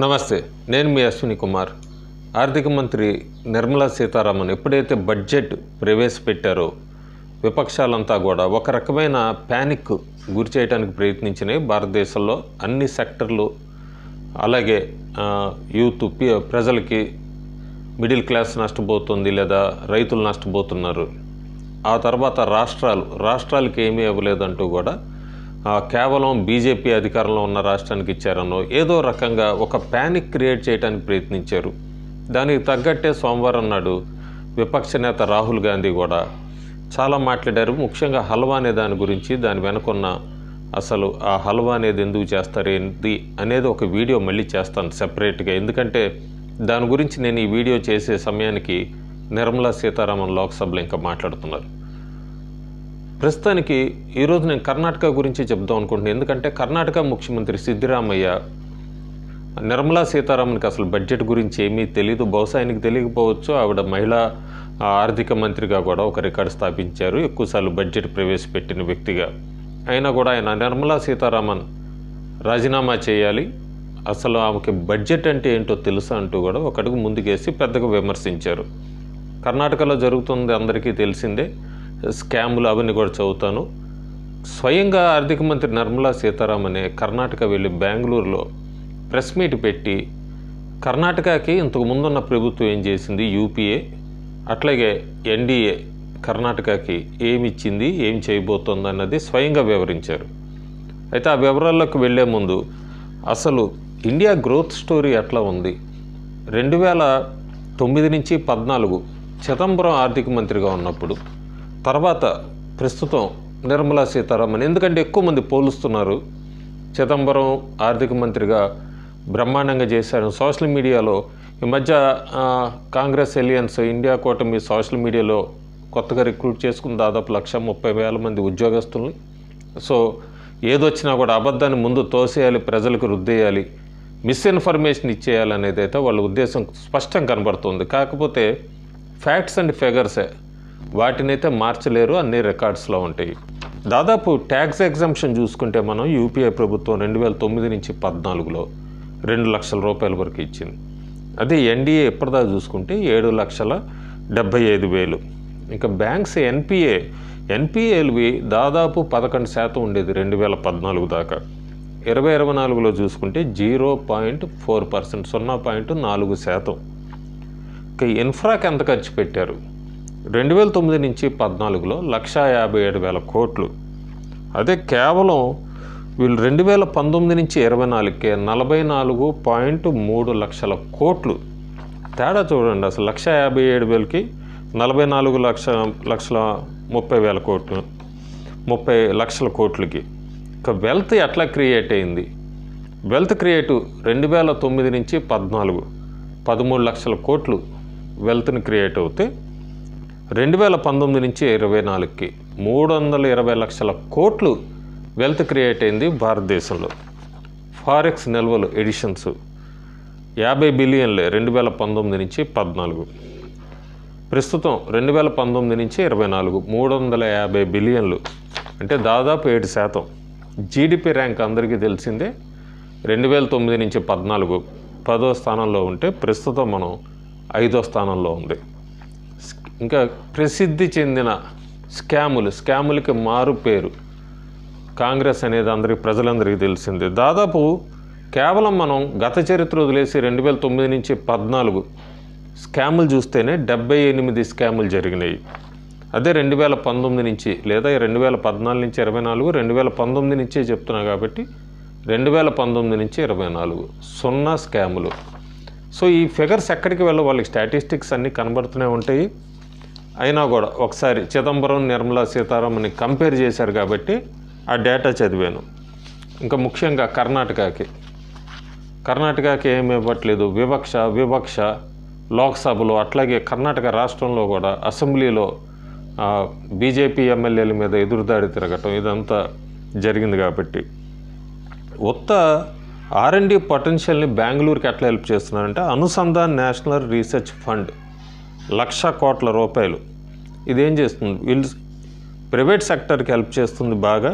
నమస్తే, నేను మీ అశ్విని కుమార్. ఆర్థిక మంత్రి నిర్మలా సీతారామన్ ఎప్పుడైతే బడ్జెట్ ప్రవేశపెట్టారో విపక్షాలంతా కూడా ఒక రకమైన ప్యానిక్ గురి చేయడానికి ప్రయత్నించినాయి. భారతదేశంలో అన్ని సెక్టర్లు, అలాగే యూత్ ప్రజలకి, మిడిల్ క్లాస్ నష్టపోతుంది లేదా రైతులు నష్టపోతున్నారు. ఆ తర్వాత రాష్ట్రాలకి ఏమీ ఇవ్వలేదంటూ కూడా కేవలం బీజేపీ అధికారంలో ఉన్న రాష్ట్రానికి ఇచ్చారనో ఏదో రకంగా ఒక ప్యానిక్ క్రియేట్ చేయడానికి ప్రయత్నించారు. దానికి తగ్గట్టే సోమవారం నాడు విపక్ష నేత రాహుల్ గాంధీ కూడా చాలా మాట్లాడారు. ముఖ్యంగా హల్వా అనే దాని గురించి, దాని వెనుకున్న అసలు ఆ హల్వా అనేది ఎందుకు చేస్తారేంటి అనేది ఒక వీడియో మళ్ళీ చేస్తాను సెపరేట్గా. ఎందుకంటే దాని గురించి నేను ఈ వీడియో చేసే సమయానికి నిర్మలా సీతారామన్ లోక్సభలో ఇంకా మాట్లాడుతున్నారు. ప్రస్తుతానికి ఈరోజు నేను కర్ణాటక గురించి చెప్దాం అనుకుంటున్నాను. ఎందుకంటే కర్ణాటక ముఖ్యమంత్రి సిద్దిరామయ్య నిర్మలా సీతారామన్కి అసలు బడ్జెట్ గురించి ఏమీ తెలియదు. బహుశా ఆయనకి తెలియకపోవచ్చు. ఆవిడ మహిళా ఆర్థిక మంత్రిగా కూడా ఒక రికార్డు స్థాపించారు, ఎక్కువసార్లు బడ్జెట్ ప్రవేశపెట్టిన వ్యక్తిగా. అయినా కూడా ఆయన నిర్మలా సీతారామన్ రాజీనామా చేయాలి, అసలు ఆమెకి బడ్జెట్ అంటే ఏంటో తెలుసా అంటూ కూడా ఒక అడుగు ముందుకేసి పెద్దగా విమర్శించారు. కర్ణాటకలో జరుగుతుంది అందరికీ తెలిసిందే. స్కాములు అవన్నీ కూడా చదువుతాను. స్వయంగా ఆర్థిక మంత్రి నిర్మలా సీతారామనే కర్ణాటక వెళ్ళి బెంగళూరులో ప్రెస్ మీట్ పెట్టి కర్ణాటకకి ఇంతకు ముందున్న ప్రభుత్వం ఏం చేసింది, యూపీఏ అట్లాగే ఎన్డీఏ కర్ణాటకకి ఏమిచ్చింది, ఏం చేయబోతోంది అన్నది స్వయంగా వివరించారు. అయితే ఆ వివరాల్లోకి వెళ్లే ముందు అసలు ఇండియా గ్రోత్ స్టోరీ ఎట్లా ఉంది, 2009 నుంచి 2014 చిదంబరం ఆర్థిక మంత్రిగా ఉన్నప్పుడు, తర్వాత ప్రస్తుతం నిర్మలా సీతారామన్, ఎందుకంటే ఎక్కువ మంది పోలుస్తున్నారు. చిదంబరం ఆర్థిక మంత్రిగా బ్రహ్మాండంగా చేశారు. సోషల్ మీడియాలో ఈ మధ్య కాంగ్రెస్ ఎలియన్స్ ఇండియా కూటమి సోషల్ మీడియాలో కొత్తగా రిక్రూట్ చేసుకుని దాదాపు 130,000 మంది ఉద్యోగస్తుల్ని. సో ఏదొచ్చినా కూడా అబద్ధాన్ని ముందు తోసేయాలి, ప్రజలకు రుద్దేయాలి, మిస్ఇన్ఫర్మేషన్ ఇచ్చేయాలనేది అయితే వాళ్ళ ఉద్దేశం స్పష్టం కనబడుతుంది. కాకపోతే ఫ్యాక్ట్స్ అండ్ ఫిగర్సే, వాటినైతే మార్చలేరు, అన్ని రికార్డ్స్లో ఉంటాయి. దాదాపు ట్యాక్స్ ఎగ్జంప్షన్ చూసుకుంటే మనం యూపీఏ ప్రభుత్వం 2009 నుంచి 2014లో 2 లక్షల రూపాయల వరకు ఇచ్చింది. అదే ఎన్డీఏ ఇప్పటిదాకా చూసుకుంటే 7,75,000. ఇంకా బ్యాంక్స్ ఎన్పిఏలువి దాదాపు 11% ఉండేది 2014 దాకా. 2024లో చూసుకుంటే 0.4%, 0.4%. ఇంకా ఇన్ఫ్రాకి ఎంత ఖర్చు పెట్టారు, 2009 నుంచి 2014లో 1,57,000 కోట్లు. అదే కేవలం వీళ్ళు 2019 నుంచి 2024కే 44.3 లక్షల కోట్లు. తేడా చూడండి అసలు. 1,57,000కి 44,30,000 కోట్లు, 30 లక్షల కోట్లకి. ఇక వెల్త్ ఎట్లా క్రియేట్ అయింది, వెల్త్ క్రియేట్ 2009 నుంచి 2014 13 లక్షల కోట్లు వెల్త్ని క్రియేట్ అవుతే 2019 నుంచి 2024కి 320 లక్షల కోట్లు వెల్త్ క్రియేట్ అయింది భారతదేశంలో. ఫారెక్స్ నిల్వలు ఎడిషన్స్ 50 బిలియన్లే 2019 నుంచి 2014. ప్రస్తుతం 2019 నుంచి 2024 350 బిలియన్లు, అంటే దాదాపు 7%. జీడిపి ర్యాంక్ అందరికీ తెలిసిందే. 2009 నుంచి 2014 10వ స్థానంలో ఉంటే ప్రస్తుతం మనం 5వ స్థానంలో ఉంది. ఇంకా ప్రసిద్ధి చెందిన స్కాములకి మారు పేరు కాంగ్రెస్ అనేది ప్రజలందరికీ తెలిసిందే. దాదాపు కేవలం మనం గత చరిత్ర వదిలేసి 2009 నుంచి 2014 స్కాములు చూస్తేనే 78 స్కాములు జరిగినాయి. అదే 2019 నుంచి లేదా 2014 నుంచి 24, 2019 నుంచే చెప్తున్నా కాబట్టి 2019 నుంచి 24 0 స్కాములు. సో ఈ ఫిగర్స్ ఎక్కడికి వాళ్ళకి స్టాటిస్టిక్స్ అన్నీ కనబడుతూనే ఉంటాయి. అయినా కూడా ఒకసారి చిదంబరం నిర్మలా సీతారామన్ని కంపేర్ చేశారు కాబట్టి ఆ డేటా చదివాను. ఇంకా ముఖ్యంగా కర్ణాటకకి ఏమి ఇవ్వట్లేదు, వివక్ష లోక్సభలో, అట్లాగే కర్ణాటక రాష్ట్రంలో కూడా అసెంబ్లీలో బీజేపీ ఎమ్మెల్యేల మీద ఎదురుదాడి తిరగటం, ఇదంతా జరిగింది. కాబట్టి ఉత్త R&D పొటెన్షియల్ని బెంగళూరుకి ఎట్లా హెల్ప్ చేస్తున్నారంటే అనుసంధాన్ నేషనల్ రీసెర్చ్ ఫండ్ 1,00,000 కోట్ల రూపాయలు. ఇదేం చేస్తుంది, వీళ్ళు ప్రైవేట్ సెక్టర్కి హెల్ప్ చేస్తుంది బాగా.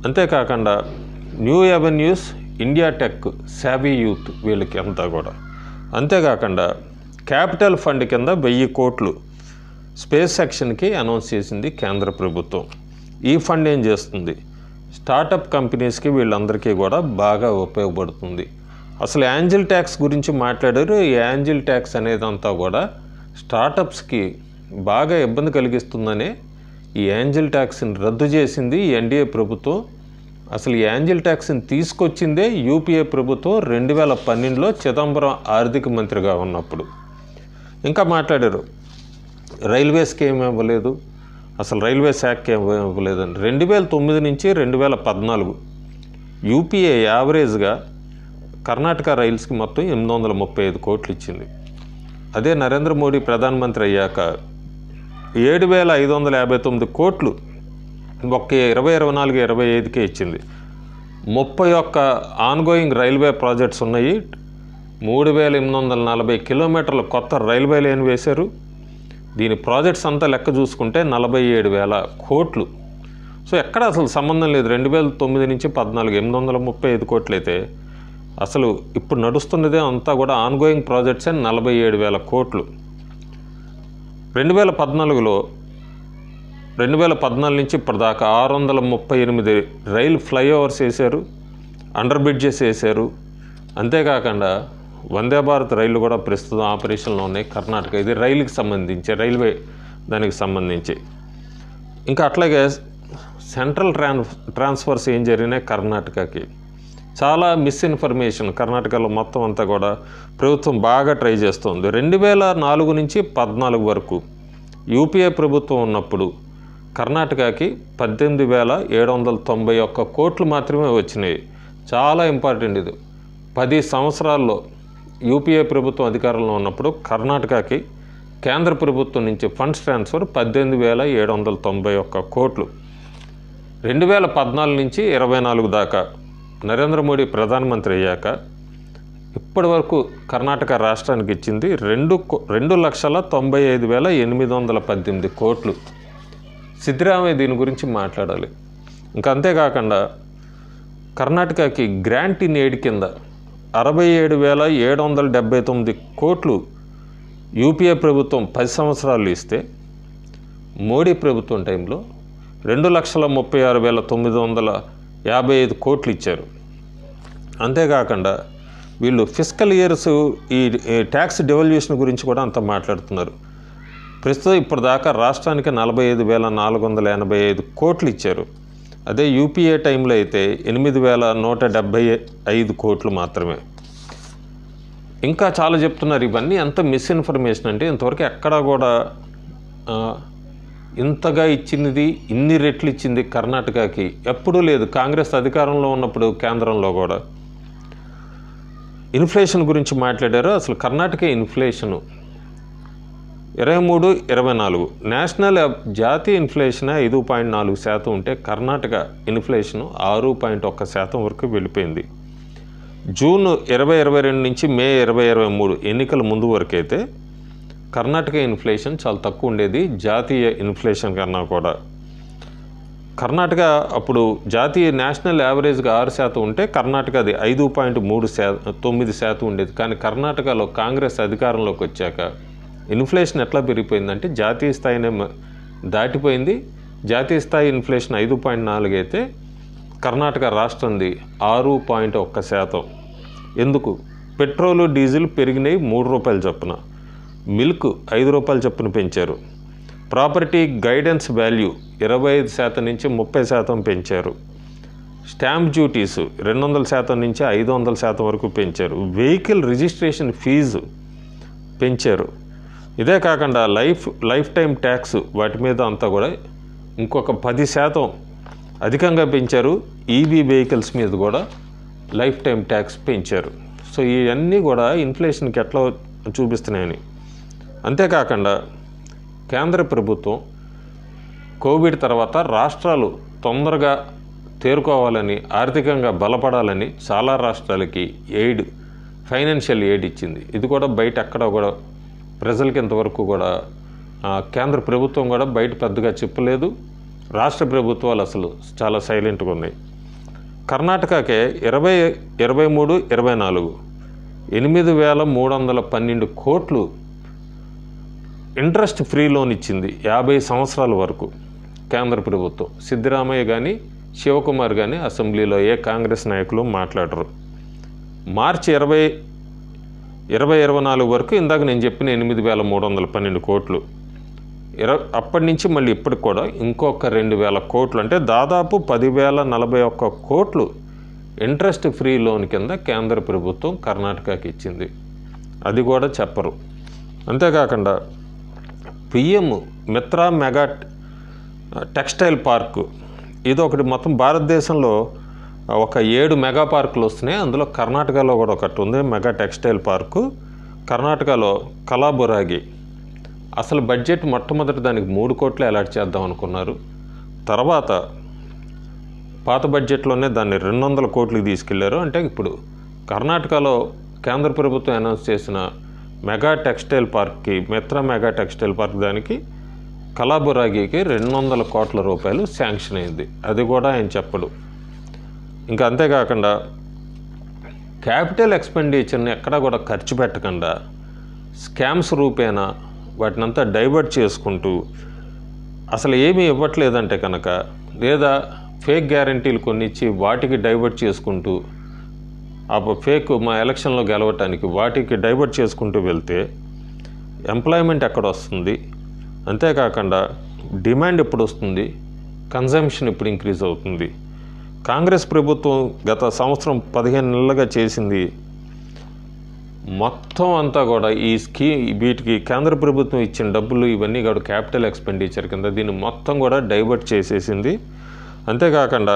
అంతేకాకుండా new avenues India tech, savvy youth వీళ్ళకి అంతా కూడా. అంతేకాకుండా క్యాపిటల్ ఫండ్ కింద 1000 కోట్లు స్పేస్ సెక్షన్కి అనౌన్స్ చేసింది కేంద్ర ప్రభుత్వం. ఈ ఫండ్ ఏం చేస్తుంది? స్టార్టప్ కంపెనీస్కి వీళ్ళందరికీ కూడా బాగా ఉపయోగపడుతుంది. అసలు యాంజిల్ ట్యాక్స్ గురించి మాట్లాడారు. ఈ యాంజిల్ ట్యాక్స్ అనేదంతా కూడా స్టార్టప్స్కి బాగా ఇబ్బంది కలిగిస్తుందనే ఈ యాంజిల్ ట్యాక్స్ని రద్దు చేసింది ఎన్డీఏ ప్రభుత్వం. అసలు ఈ యాంజిల్ ట్యాక్స్ని తీసుకొచ్చిందే యూపీఏ ప్రభుత్వం 2012లో చిదంబరం ఆర్థిక మంత్రిగా ఉన్నప్పుడు. ఇంకా మాట్లాడారు, రైల్వేస్కి ఏమి ఇవ్వలేదు, అసలు రైల్వే శాఖకి ఏమి ఇవ్వలేదని. 2009 నుంచి 2014 యూపీఏ యావరేజ్గా కర్ణాటక రైల్స్కి మొత్తం 835 కోట్లు ఇచ్చింది. అదే నరేంద్ర మోడీ ప్రధానమంత్రి అయ్యాక 7559 కోట్లు ఒక్క 2024-25కే ఇచ్చింది. 31 ఆన్గోయింగ్ రైల్వే ప్రాజెక్ట్స్ ఉన్నాయి. 3840 కిలోమీటర్ల కొత్త రైల్వే లైన్ వేశారు. దీని ప్రాజెక్ట్స్ అంతా లెక్క చూసుకుంటే 47,000 కోట్లు. సో ఎక్కడ అసలు సంబంధం లేదు. 2009 నుంచి 14 835 కోట్లు అయితే అసలు ఇప్పుడు నడుస్తున్నదే అంతా కూడా ఆన్గోయింగ్ ప్రాజెక్ట్సే 47,000 కోట్లు. 2014 నుంచి ఇప్పటిదాకా 638 రైల్ ఫ్లైఓవర్స్ వేశారు, అండర్ బ్రిడ్జెస్ వేశారు. అంతేకాకుండా వందే భారత్ రైళ్లు కూడా ప్రస్తుతం ఆపరేషన్లో ఉన్నాయి కర్ణాటక. ఇది రైలుకి సంబంధించి, రైల్వే దానికి సంబంధించి. ఇంకా అట్లాగే సెంట్రల్ ట్రాన్స్ఫర్స్ ఏం జరిగినాయి కర్ణాటకకి. చాలా మిస్ఇన్ఫర్మేషన్ కర్ణాటకలో మొత్తం అంతా కూడా ప్రభుత్వం బాగా ట్రై చేస్తుంది. 2004 నుంచి 14 వరకు యూపీఏ ప్రభుత్వం ఉన్నప్పుడు కర్ణాటకకి 18,791 కోట్లు మాత్రమే వచ్చినాయి. చాలా ఇంపార్టెంట్ ఇది. 10 సంవత్సరాల్లో యూపీఏ ప్రభుత్వం అధికారంలో ఉన్నప్పుడు కర్ణాటకకి కేంద్ర ప్రభుత్వం నుంచి ఫండ్స్ ట్రాన్స్ఫర్ 18,791 కోట్లు. 2014 నుంచి 24 దాకా నరేంద్ర మోడీ ప్రధానమంత్రి అయ్యాక ఇప్పటి వరకు కర్ణాటక రాష్ట్రానికి ఇచ్చింది 2,95,818 కోట్లు. సిద్ధరామయ్య దీని గురించి మాట్లాడాలి. ఇంకా అంతేకాకుండా కర్ణాటకకి గ్రాంట్ ఇన్ ఎయిడ్ కింద 67,779 కోట్లు యూపీఏ ప్రభుత్వం 10 సంవత్సరాలు ఇస్తే మోడీ ప్రభుత్వం టైంలో 2,36,955 కోట్లు ఇచ్చారు. అంతేకాకుండా వీళ్ళు ఫిస్కల్ ఇయర్స్ ఈ ట్యాక్స్ డెవల్యూషన్ గురించి కూడా అంత మాట్లాడుతున్నారు. ప్రస్తుతం ఇప్పటిదాకా రాష్ట్రానికి 45,485 కోట్లు ఇచ్చారు. అదే యూపీఏ టైంలో అయితే 8,175 కోట్లు మాత్రమే. ఇంకా చాలా చెప్తున్నారు. ఇవన్నీ ఎంత మిస్ఇన్ఫర్మేషన్ అంటే ఇంతవరకు ఎక్కడా కూడా ఇంతగా ఇచ్చినది, ఇన్ని రెట్లు ఇచ్చింది కర్ణాటకకి ఎప్పుడూ లేదు. కాంగ్రెస్ అధికారంలో ఉన్నప్పుడు కేంద్రంలో కూడా ఇన్ఫ్లేషన్ గురించి మాట్లాడారు. అసలు కర్ణాటక ఇన్ఫ్లేషను 23-24 నేషనల్ జాతీయ ఇన్ఫ్లేషన్ 5.4% ఉంటే కర్ణాటక ఇన్ఫ్లేషన్ 6.1% వరకు వెళ్ళిపోయింది. జూన్ 2022 నుంచి మే 2023 ఎన్నికల ముందు వరకు అయితే కర్ణాటక ఇన్ఫ్లేషన్ చాలా తక్కువ ఉండేది జాతీయ ఇన్ఫ్లేషన్ కన్నా కూడా. కర్ణాటక అప్పుడు జాతీయ నేషనల్ యావరేజ్గా 6% ఉంటే కర్ణాటక అది 5.9% ఉండేది. కానీ కర్ణాటకలో కాంగ్రెస్ అధికారంలోకి వచ్చాక ఇన్ఫ్లేషన్ ఎట్లా పెరిగిపోయిందంటే జాతీయ స్థాయినే దాటిపోయింది. జాతీయ స్థాయి ఇన్ఫ్లేషన్ 5.4 అయితే కర్ణాటక రాష్ట్రంది 6.1%. ఎందుకు? పెట్రోలు డీజిల్ పెరిగినాయి 3 రూపాయల చొప్పున, మిల్క్ 5 రూపాయల చొప్పున పెంచారు. ప్రాపర్టీ గైడెన్స్ వాల్యూ 25% నుంచి 30% పెంచారు. స్టాంప్ డ్యూటీస్ 200% నుంచి 500% వరకు పెంచారు. వెహికల్ రిజిస్ట్రేషన్ ఫీజు పెంచారు. ఇదే కాకుండా లైఫ్ టైం ట్యాక్స్ వాటి మీద అంతా కూడా ఇంకొక 10% అధికంగా పెంచారు. ఈవీ వెహికల్స్ మీద కూడా లైఫ్ టైం ట్యాక్స్ పెంచారు. సో ఇవన్నీ కూడా ఇన్ఫ్లేషన్కి ఎట్లా చూపిస్తున్నాయని. అంతేకాకుండా కేంద్ర ప్రభుత్వం కోవిడ్ తర్వాత రాష్ట్రాలు తొందరగా తేరుకోవాలని, ఆర్థికంగా బలపడాలని చాలా రాష్ట్రాలకి ఫైనాన్షియల్ ఎయిడ్ ఇచ్చింది. ఇది కూడా బయట ఎక్కడ కూడా ప్రజలకి ఇంతవరకు కూడా కేంద్ర ప్రభుత్వం కూడా బయట పెద్దగా చెప్పలేదు. రాష్ట్ర ప్రభుత్వాలు అసలు చాలా సైలెంట్గా ఉన్నాయి. కర్ణాటకకే 23, 24 8,312 కోట్లు ఇంట్రెస్ట్ ఫ్రీ లోన్ ఇచ్చింది 50 సంవత్సరాల వరకు కేంద్ర ప్రభుత్వం. సిద్ధరామయ్య కానీ శివకుమార్ కానీ అసెంబ్లీలో ఏ కాంగ్రెస్ నాయకులు మాట్లాడరు. మార్చి 2024 వరకు ఇందాక నేను చెప్పిన 8,312 కోట్లు. అప్పటి నుంచి మళ్ళీ ఇప్పటికి కూడా ఇంకొక 2,000 కోట్లు, అంటే దాదాపు 10,041 కోట్లు ఇంట్రెస్ట్ ఫ్రీ లోన్ కింద కేంద్ర ప్రభుత్వం కర్ణాటకకి ఇచ్చింది. అది కూడా చెప్పరు. అంతేకాకుండా PM Mitra mega textile park, ఇది ఒకటి. మొత్తం భారతదేశంలో ఒక 7 మెగా పార్కులు వస్తున్నాయి. అందులో కర్ణాటకలో కూడా ఒకటి ఉంది, మెగా టెక్స్టైల్ పార్కు. కర్ణాటకలో కలాబురాగి. అసలు బడ్జెట్ మొట్టమొదటి దానికి 3 కోట్లు అలాట్ చేద్దాం అనుకున్నారు. తర్వాత పాత బడ్జెట్లోనే దాన్ని 200 కోట్లకి తీసుకెళ్లారు. అంటే ఇప్పుడు కర్ణాటకలో కేంద్ర ప్రభుత్వం అనౌన్స్ చేసిన మెగా టెక్స్టైల్ పార్క్కి, మిత్రా మెగా టెక్స్టైల్ పార్క్, దానికి కలాబురాగికి 200 కోట్ల రూపాయలు శాంక్షన్ అయింది. అది కూడా ఆయన చెప్పడు. ఇంకా అంతేకాకుండా క్యాపిటల్ ఎక్స్పెండిచర్ని ఎక్కడా కూడా ఖర్చు పెట్టకుండా స్కామ్స్ రూపేణా వాటినంతా డైవర్ట్ చేసుకుంటూ, అసలు ఏమీ ఇవ్వట్లేదంటే కనుక, లేదా ఫేక్ గ్యారంటీలు కొన్ని ఇచ్చి వాటికి డైవర్ట్ చేసుకుంటూ, ఆ ఫేక్ మా ఎలక్షన్లో గెలవటానికి వాటికి డైవర్ట్ చేసుకుంటూ వెళ్తే ఎంప్లాయ్మెంట్ ఎక్కడ వస్తుంది? అంతేకాకుండా డిమాండ్ ఎప్పుడు వస్తుంది? కన్జంప్షన్ ఎప్పుడు ఇంక్రీజ్ అవుతుంది? కాంగ్రెస్ ప్రభుత్వం గత సంవత్సరం 15 నెలలుగా చేసింది మొత్తం అంతా కూడా ఈ వీటికి కేంద్ర ప్రభుత్వం ఇచ్చిన డబ్బులు ఇవన్నీ కూడా క్యాపిటల్ ఎక్స్పెండిచర్ కింద దీన్ని మొత్తం కూడా డైవర్ట్ చేసేసింది. అంతేకాకుండా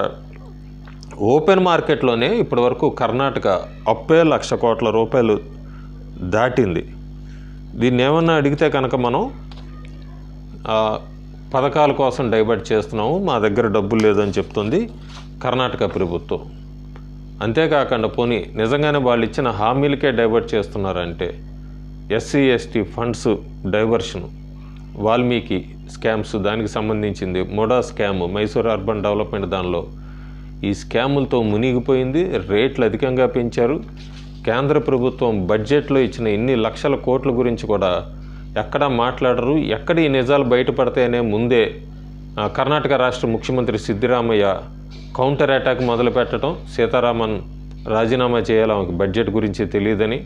ఓపెన్ మార్కెట్లోనే ఇప్పటి వరకు కర్ణాటక అప్పే 1,00,000 కోట్ల రూపాయలు దాటింది. దీన్ని ఏమన్నా అడిగితే కనుక మనం పథకాల కోసం డైవర్ట్ చేస్తున్నాము, మా దగ్గర డబ్బులు లేదని చెప్తుంది కర్ణాటక ప్రభుత్వం. అంతేకాకుండా పోనీ నిజంగానే వాళ్ళు ఇచ్చిన హామీలకే డైవర్ట్ చేస్తున్నారంటే SC ST funds diversion, Valmiki scams, దానికి సంబంధించింది మోడా స్కామ్, మైసూర్ అర్బన్ డెవలప్మెంట్, దానిలో ఈ స్కాములతో మునిగిపోయింది. రేట్లు అధికంగా పెంచారు. కేంద్ర ప్రభుత్వం బడ్జెట్లో ఇచ్చిన ఇన్ని లక్షల కోట్ల గురించి కూడా ఎక్కడా మాట్లాడరు. ఎక్కడ ఈ నిజాలు బయటపడతాయనే ముందే కర్ణాటక రాష్ట్ర ముఖ్యమంత్రి సిద్ధరామయ్య కౌంటర్ అటాక్ మొదలుపెట్టడం, సీతారామన్ రాజీనామా చేయాలి, ఆమెకు బడ్జెట్ గురించి తెలియదని,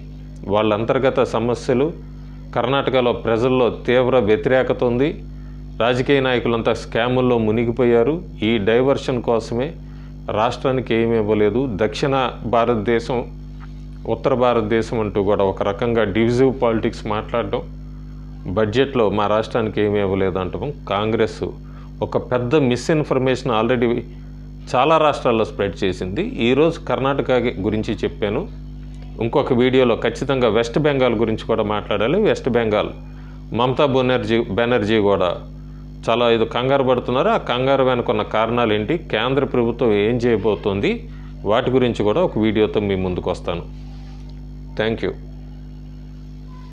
వాళ్ళ అంతర్గత సమస్యలు, కర్ణాటకలో ప్రజల్లో తీవ్ర వ్యతిరేకత ఉంది, రాజకీయ నాయకులంతా స్కాముల్లో మునిగిపోయారు. ఈ డైవర్షన్ కోసమే రాష్ట్రానికి ఏమీ ఇవ్వలేదు. దక్షిణ భారతదేశం, ఉత్తర భారతదేశం అంటూ కూడా ఒక రకంగా డివిజివ్ పాలిటిక్స్ మాట్లాడడం, బడ్జెట్లో మా రాష్ట్రానికి ఏమీ ఇవ్వలేదు అంటాం. కాంగ్రెస్ ఒక పెద్ద మిస్ఇన్ఫర్మేషన్ ఆల్రెడీ చాలా రాష్ట్రాల్లో స్ప్రెడ్ చేసింది. ఈరోజు కర్ణాటక గురించి చెప్పాను. ఇంకొక వీడియోలో ఖచ్చితంగా వెస్ట్ బెంగాల్ గురించి కూడా మాట్లాడాలి. వెస్ట్ బెంగాల్ మమతా బెనర్జీ కూడా చాలా కంగారు పడుతున్నారు. ఆ కంగారు వెనుకున్న కారణాలు ఏంటి, కేంద్ర ప్రభుత్వం ఏం చేయబోతోంది, వాటి గురించి కూడా ఒక వీడియోతో మీ ముందుకు వస్తాను. Thank you.